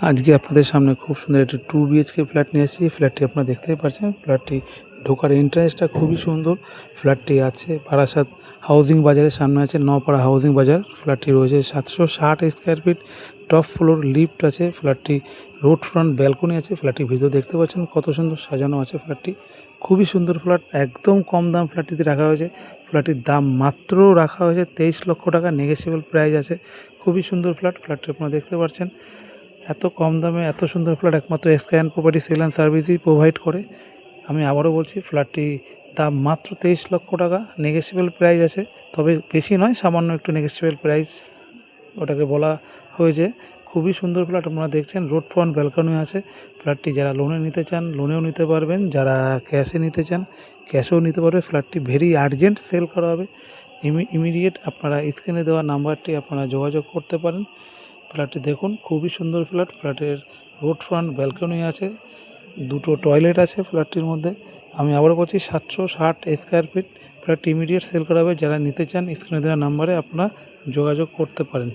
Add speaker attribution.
Speaker 1: আজকে আপনাদের সামনে খুব সুন্দর একটি 2 বিএইচকে ফ্ল্যাট নিয়ে এসেছি। ফ্ল্যাটটি আপনারা দেখতেই পাচ্ছেন। ফ্ল্যাটটি ঢোকার এন্ট্রান্সটা খুবই সুন্দর। ফ্ল্যাটটি আছে বারাসাত হাউজিং বাজারের সামনে আছে, নপাড়া হাউজিং বাজার। ফ্ল্যাটটি রয়েছে 760 square feet, top floor, lift আছে। ফ্ল্যাটটি রোড ফ্রন্ট ব্যালকনি আছে। ফ্ল্যাটটির ভিতর দেখতে পাচ্ছেন কত সুন্দর সাজানো আছে। ফ্ল্যাটটি খুবই সুন্দর ফ্ল্যাট, একদম কম দাম ফ্ল্যাটটিতে রাখা হয়েছে। ফ্ল্যাটটির দাম মাত্র রাখা হয়েছে 23 লক্ষ টাকা, নেগোশিয়েবল প্রাইস আছে। খুবই সুন্দর ফ্ল্যাট। ফ্ল্যাটটি আপনারা দেখতে পাচ্ছেন। এত কম দামে এত সুন্দর ফ্ল্যাট একমাত্র স্কাই প্রপার্টি সেল অ্যান্ড সার্ভিসই প্রোভাইড করে। আমি আবারও বলছি, ফ্ল্যাটটি দাম মাত্র 23 লক্ষ টাকা, নেগোশিয়েবল প্রাইস আছে। তবে বেশি নয়, সামান্য একটু নেগোশিয়েবল প্রাইস ওটাকে বলা হয়েছে। খুবই সুন্দর ফ্ল্যাট আপনারা দেখছেন। রোড ফ্রন্ট ব্যালকনি আছে। ফ্ল্যাটটি যারা লোনে নিতে চান লোনেও নিতে পারবেন, যারা ক্যাশে নিতে চান ক্যাশেও নিতে পারবে। ফ্ল্যাটটি ভেরি আর্জেন্ট সেল করা হবে, ইমিডিয়েট। আপনারা স্ক্রিনে দেওয়া নাম্বারটি আপনারা যোগাযোগ করতে পারেন। ফ্ল্যাটটি দেখুন, খুবই সুন্দর ফ্ল্যাট। ফ্ল্যাটের রোড ফ্রন্ট ব্যালকনি আছে, দুটো টয়লেট আছে ফ্ল্যাটটির মধ্যে। আমি আবারও বলছি 760 স্কোয়ার ফিট। ফ্ল্যাটটি ইমিডিয়েট সেল করা হবে। যারা নিতে চান স্ক্রিনে দেওয়া নাম্বারে আপনারা যোগাযোগ করতে পারেন।